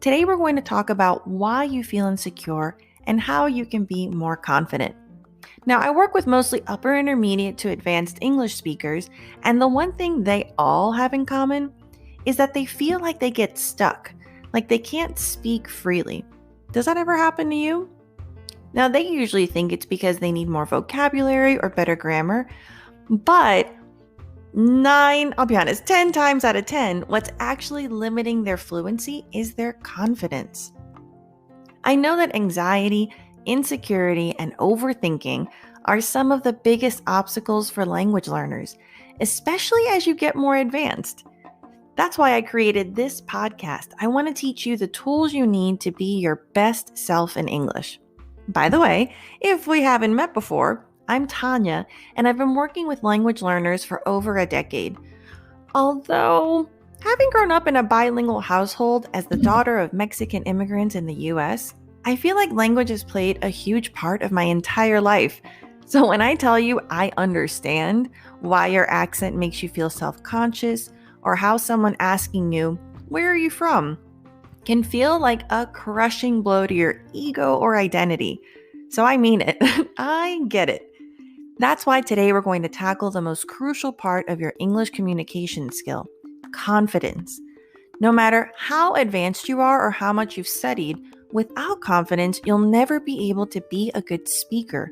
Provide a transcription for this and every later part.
Today we're going to talk about why you feel insecure and how you can be more confident. Now, I work with mostly upper intermediate to advanced English speakers, and the one thing they all have in common is that they feel like they get stuck, like they can't speak freely. Does that ever happen to you? Now, they usually think it's because they need more vocabulary or better grammar, but I'll be honest, 10 times out of 10, what's actually limiting their fluency is their confidence. I know that anxiety, insecurity, and overthinking are some of the biggest obstacles for language learners, especially as you get more advanced. That's why I created this podcast. I want to teach you the tools you need to be your best self in English. By the way, if we haven't met before, I'm Tanya, and I've been working with language learners for over a decade. Although, having grown up in a bilingual household as the daughter of Mexican immigrants in the US, I feel like language has played a huge part of my entire life. So when I tell you I understand why your accent makes you feel self-conscious, or how someone asking you, "Where are you from?" can feel like a crushing blow to your ego or identity. So I mean it. I get it. That's why today we're going to tackle the most crucial part of your English communication skill, confidence. No matter how advanced you are or how much you've studied, without confidence, you'll never be able to be a good speaker.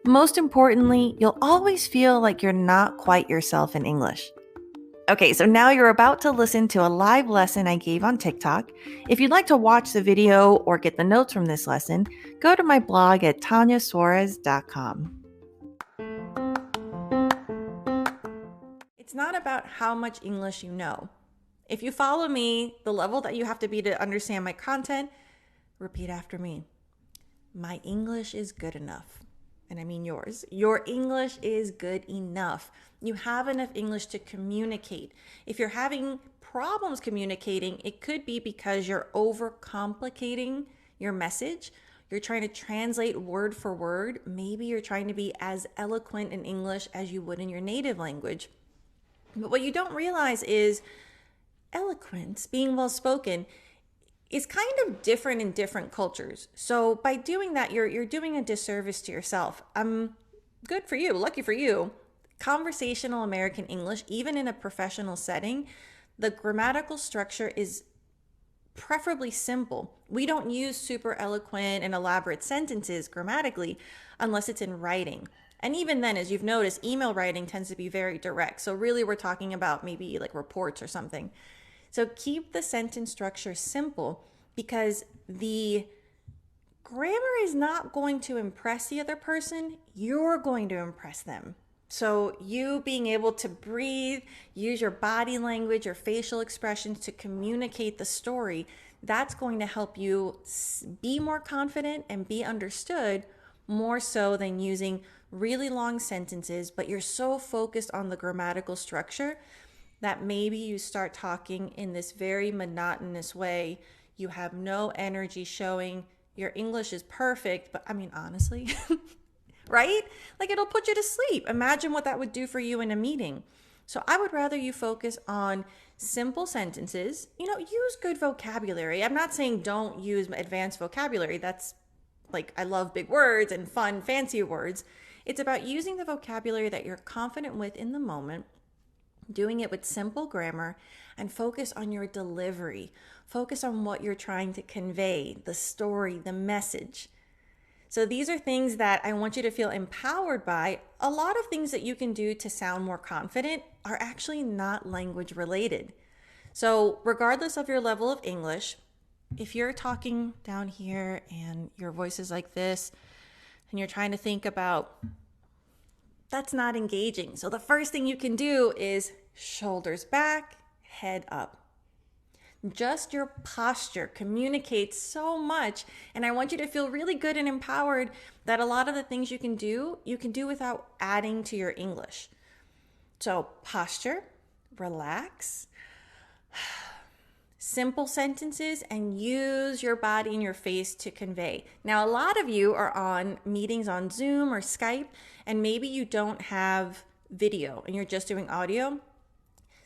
Most importantly, you'll always feel like you're not quite yourself in English. Okay, so now you're about to listen to a live lesson I gave on TikTok. If you'd like to watch the video or get the notes from this lesson, go to my blog at tanyasuarez.com. It's not about how much English you know. If you follow me, the level that you have to be to understand my content, repeat after me. My English is good enough. And I mean yours. Your English is good enough. You have enough English to communicate. If you're having problems communicating, it could be because you're overcomplicating your message. You're trying to translate word for word. Maybe you're trying to be as eloquent in English as you would in your native language. But what you don't realize is eloquence, being well spoken, is kind of different in different cultures. So by doing that, you're doing a disservice to yourself. Good for you, lucky for you. Conversational American English, even in a professional setting, the grammatical structure is preferably simple. We don't use super eloquent and elaborate sentences grammatically unless it's in writing. And even then, as you've noticed, email writing tends to be very direct. So really we're talking about maybe like reports or something. So keep the sentence structure simple because the grammar is not going to impress the other person. You're going to impress them. So you being able to breathe, use your body language, your facial expressions to communicate the story, that's going to help you be more confident and be understood more so than using really long sentences, but you're so focused on the grammatical structure that maybe you start talking in this very monotonous way. You have no energy showing. Your English is perfect, but I mean, honestly, right? Like it'll put you to sleep. Imagine what that would do for you in a meeting. So I would rather you focus on simple sentences. Use good vocabulary. I'm not saying don't use advanced vocabulary. That's like, I love big words and fun, fancy words. It's about using the vocabulary that you're confident with in the moment, doing it with simple grammar, and focus on your delivery. Focus on what you're trying to convey, the story, the message. So these are things that I want you to feel empowered by. A lot of things that you can do to sound more confident are actually not language related. So regardless of your level of English, if you're talking down here and your voice is like this and you're trying to think about, that's not engaging. So the first thing you can do is shoulders back, head up. Just your posture communicates so much. And I want you to feel really good and empowered that a lot of the things you can do without adding to your English. So posture, relax, simple sentences, and use your body and your face to convey. Now, a lot of you are on meetings on Zoom or Skype, and maybe you don't have video and you're just doing audio.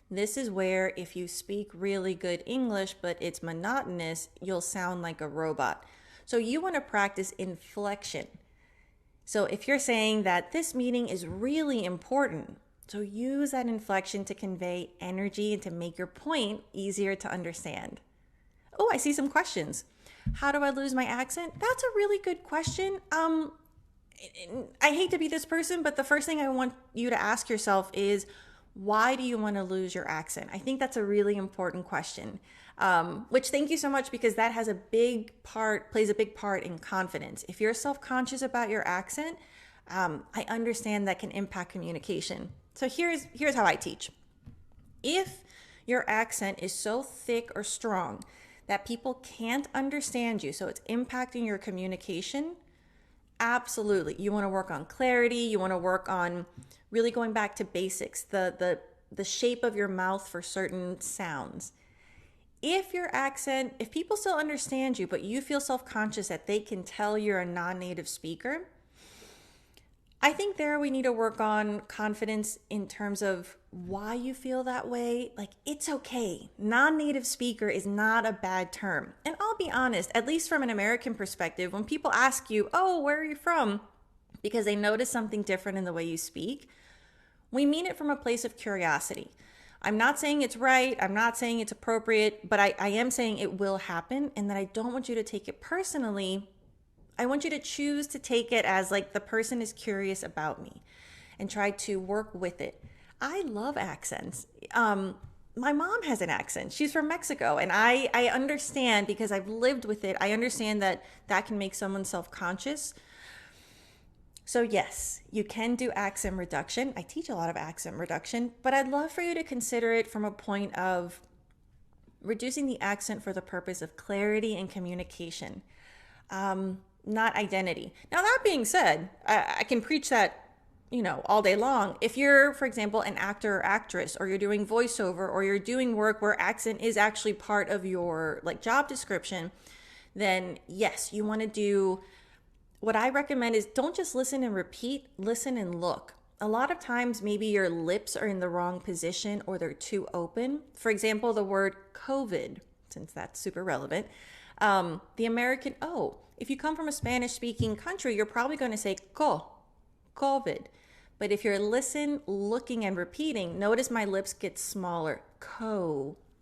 This is where if you speak really good English, but it's monotonous, you'll sound like a robot. So you want to practice inflection. So if you're saying that this meeting is really important, so use that inflection to convey energy and to make your point easier to understand. Oh, I see some questions. How do I lose my accent? That's a really good question. I hate to be this person, but the first thing I want you to ask yourself is, why do you want to lose your accent? I think that's a really important question. Which thank you so much, because that has plays a big part in confidence. If you're self-conscious about your accent, I understand that can impact communication. So here's how I teach. If your accent is so thick or strong that people can't understand you, so it's impacting your communication, absolutely. You want to work on clarity. You want to work on really going back to basics, the shape of your mouth for certain sounds. If people still understand you, but you feel self-conscious that they can tell you're a non-native speaker, I think there we need to work on confidence in terms of why you feel that way. Like, it's okay. Non-native speaker is not a bad term. And I'll be honest, at least from an American perspective, when people ask you, oh, where are you from? Because they notice something different in the way you speak, we mean it from a place of curiosity. I'm not saying it's right. I'm not saying it's appropriate, but I am saying it will happen, and that I don't want you to take it personally. I want you to choose to take it as like the person is curious about me and try to work with it. I love accents. My mom has an accent. She's from Mexico, and I understand, because I've lived with it. I understand that can make someone self-conscious. So yes, you can do accent reduction. I teach a lot of accent reduction, but I'd love for you to consider it from a point of reducing the accent for the purpose of clarity and communication. Not identity. Now, that being said, I can preach that, all day long. If you're, for example, an actor or actress, or you're doing voiceover, or you're doing work where accent is actually part of your job description, then yes, you want to do, what I recommend is, don't just listen and repeat, listen and look. A lot of times maybe your lips are in the wrong position, or they're too open. For example, the word COVID, since that's super relevant, the American O. If you come from a Spanish-speaking country, you're probably going to say COVID. But if you're looking and repeating, notice my lips get smaller.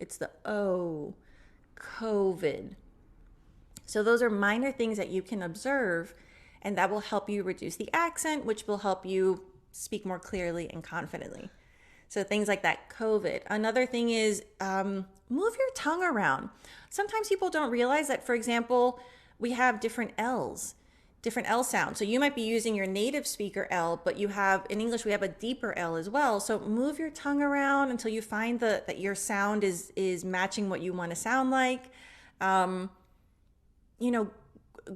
It's the O. COVID. So those are minor things that you can observe, and that will help you reduce the accent, which will help you speak more clearly and confidently. So things like that, COVID. Another thing is move your tongue around. Sometimes people don't realize that, for example, we have different L's, different L sounds. So you might be using your native speaker L, but in English, we have a deeper L as well. So move your tongue around until you find that your sound is matching what you want to sound like.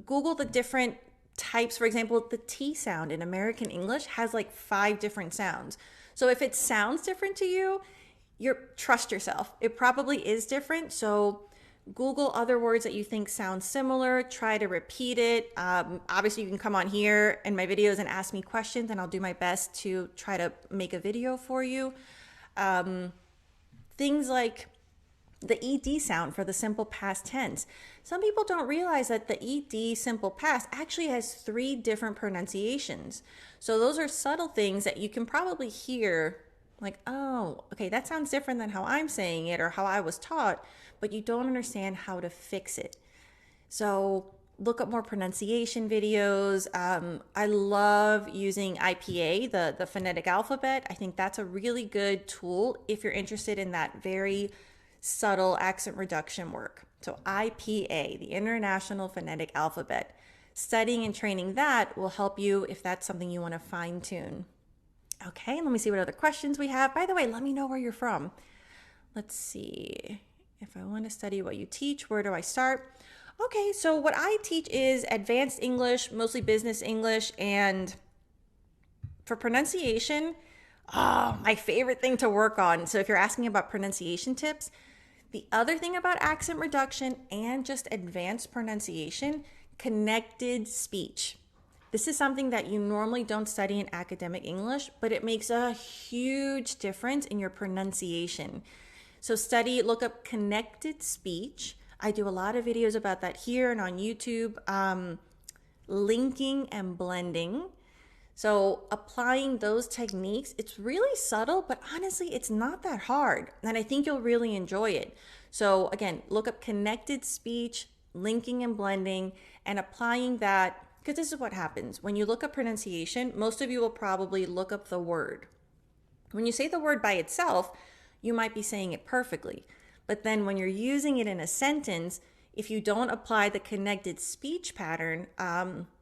Google the different types. For example, the T sound in American English has 5 different sounds. So if it sounds different to you, trust yourself. It probably is different. So Google other words that you think sound similar. Try to repeat it. Obviously, you can come on here in my videos and ask me questions, and I'll do my best to try to make a video for you. Things like the ED sound for the simple past tense. Some people don't realize that the ED simple past actually has 3 different pronunciations. So those are subtle things that you can probably hear, oh, okay, that sounds different than how I'm saying it or how I was taught, but you don't understand how to fix it. So look up more pronunciation videos. I love using IPA, the phonetic alphabet. I think that's a really good tool if you're interested in that very subtle accent reduction work. So IPA, the International Phonetic Alphabet. Studying and training that will help you if that's something you want to fine tune. Okay, let me see what other questions we have. By the way, let me know where you're from. Let's see. If I want to study what you teach, where do I start? Okay, so what I teach is advanced English, mostly business English, and for pronunciation, my favorite thing to work on. So if you're asking about pronunciation tips, the other thing about accent reduction and just advanced pronunciation, connected speech. This is something that you normally don't study in academic English, but it makes a huge difference in your pronunciation. So look up connected speech. I do a lot of videos about that here and on YouTube. Linking and blending. So applying those techniques, it's really subtle, but honestly, it's not that hard. And I think you'll really enjoy it. So again, look up connected speech, linking and blending, and applying that, because this is what happens. When you look up pronunciation, most of you will probably look up the word. When you say the word by itself, you might be saying it perfectly. But then when you're using it in a sentence, if you don't apply the connected speech pattern,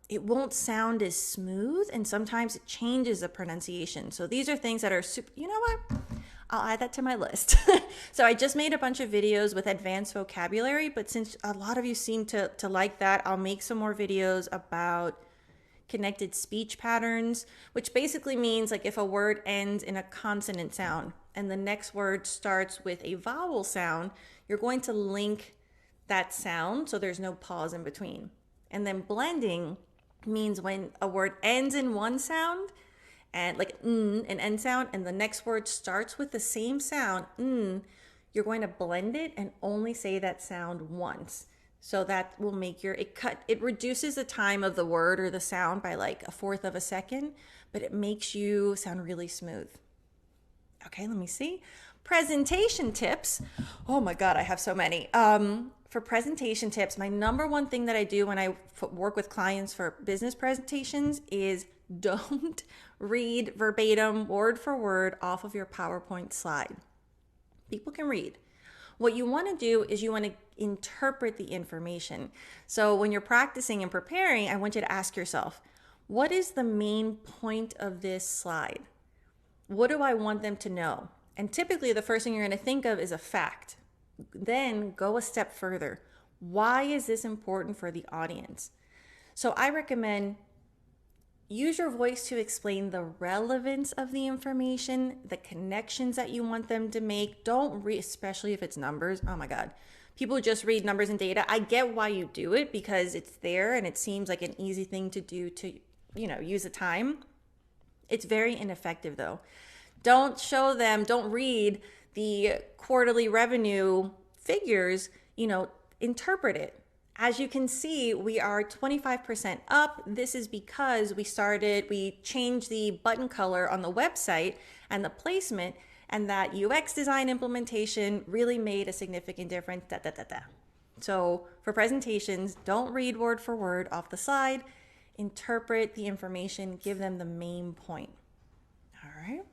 it won't sound as smooth, and sometimes it changes the pronunciation. So these are things that are super, you know what? I'll add that to my list. So I just made a bunch of videos with advanced vocabulary, but since a lot of you seem to like that, I'll make some more videos about connected speech patterns, which basically means like if a word ends in a consonant sound and the next word starts with a vowel sound, you're going to link that sound so there's no pause in between. And then blending means when a word ends in one sound and like an end sound, and the next word starts with the same sound, you're going to blend it and only say that sound once. So that will make it reduces the time of the word or the sound by like 1/4 of a second, but it makes you sound really smooth. Okay, let me see. Presentation tips. Oh my God, I have so many. For presentation tips, my number one thing that I do when I work with clients for business presentations is don't read verbatim, word for word off of your PowerPoint slide. People can read. What you want to do is you want to interpret the information. So when you're practicing and preparing, I want you to ask yourself, what is the main point of this slide? What do I want them to know? And typically the first thing you're going to think of is a fact. Then go a step further. Why is this important for the audience? So I recommend use your voice to explain the relevance of the information, the connections that you want them to make. Don't read, especially if it's numbers. Oh my God. People just read numbers and data. I get why you do it because it's there and it seems like an easy thing to do to, use the time. It's very ineffective though. Don't read the quarterly revenue figures, interpret it. As you can see, we are 25% up. This is because we changed the button color on the website and the placement, and that UX design implementation really made a significant difference. So for presentations, don't read word for word off the slide. Interpret the information, give them the main point. All right.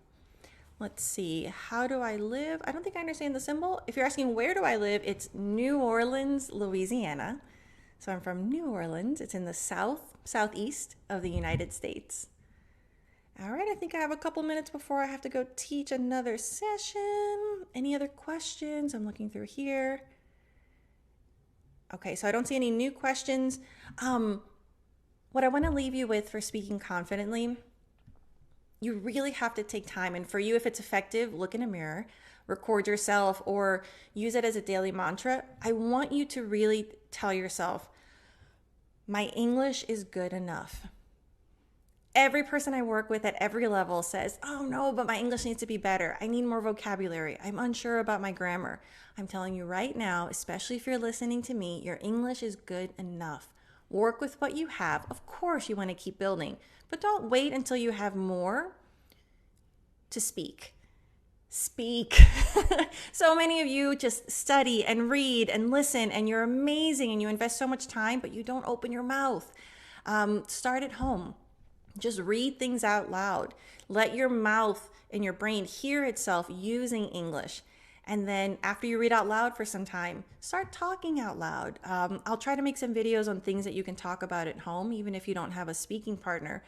Let's see, how do I live? I don't think I understand the symbol. If you're asking where do I live, it's New Orleans, Louisiana. So I'm from New Orleans. It's in the southeast of the United States. All right, I think I have a couple minutes before I have to go teach another session. Any other questions? I'm looking through here. Okay, so I don't see any new questions. What I want to leave you with for speaking confidently, you really have to take time. And for you, if it's effective, look in a mirror, record yourself, or use it as a daily mantra. I want you to really tell yourself, my English is good enough. Every person I work with at every level says, oh no, but my English needs to be better. I need more vocabulary. I'm unsure about my grammar. I'm telling you right now, especially if you're listening to me, your English is good enough. Work with what you have. Of course, you want to keep building, but don't wait until you have more to speak. Speak. So many of you just study and read and listen, and you're amazing and you invest so much time, but you don't open your mouth. Start at home. Just read things out loud. Let your mouth and your brain hear itself using English. And then after you read out loud for some time, start talking out loud. I'll try to make some videos on things that you can talk about at home, even if you don't have a speaking partner.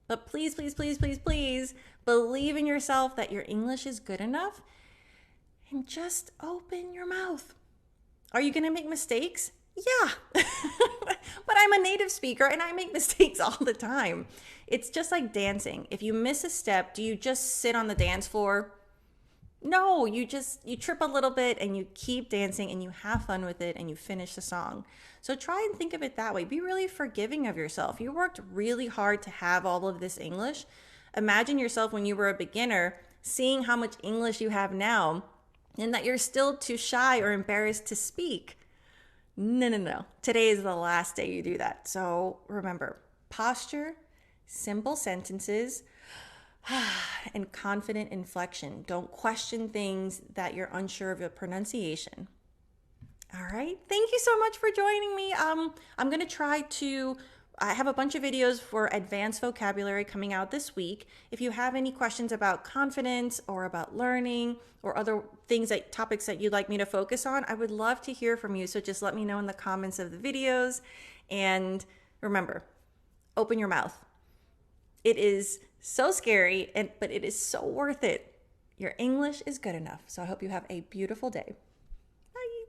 But please, please, please, please, please believe in yourself that your English is good enough and just open your mouth. Are you going to make mistakes? Yeah, but I'm a native speaker and I make mistakes all the time. It's just like dancing. If you miss a step, do you just sit on the dance floor? No, you trip a little bit and you keep dancing and you have fun with it and you finish the song. So try and think of it that way. Be really forgiving of yourself. You worked really hard to have all of this English. Imagine yourself when you were a beginner, seeing how much English you have now and that you're still too shy or embarrassed to speak. No, no, no. Today is the last day you do that. So remember, posture, simple sentences, and confident inflection. Don't question things that you're unsure of your pronunciation. All right. Thank you so much for joining me. I'm going to try to. I have a bunch of videos for advanced vocabulary coming out this week. If you have any questions about confidence or about learning or other topics that you'd like me to focus on, I would love to hear from you. So just let me know in the comments of the videos. And remember, open your mouth. It is so scary, but it is so worth it. Your English is good enough. So I hope you have a beautiful day. Bye.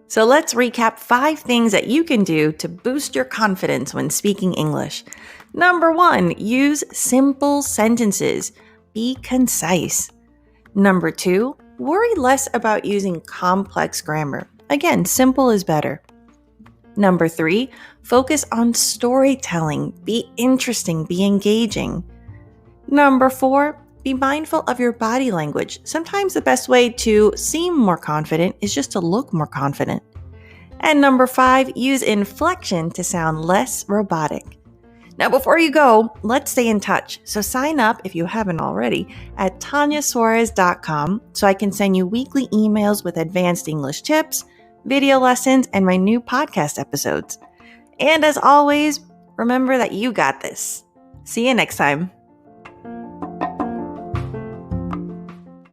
So let's recap 5 things that you can do to boost your confidence when speaking English. Number 1, use simple sentences. Be concise. Number 2, worry less about using complex grammar. Again, simple is better. Number 3, focus on storytelling. Be interesting, be engaging. Number 4, be mindful of your body language. Sometimes the best way to seem more confident is just to look more confident. And number 5, use inflection to sound less robotic. Now, before you go, let's stay in touch. So sign up, if you haven't already, at tanyasuarez.com so I can send you weekly emails with advanced English tips, video lessons, and my new podcast episodes. And as always, remember that you got this. See you next time.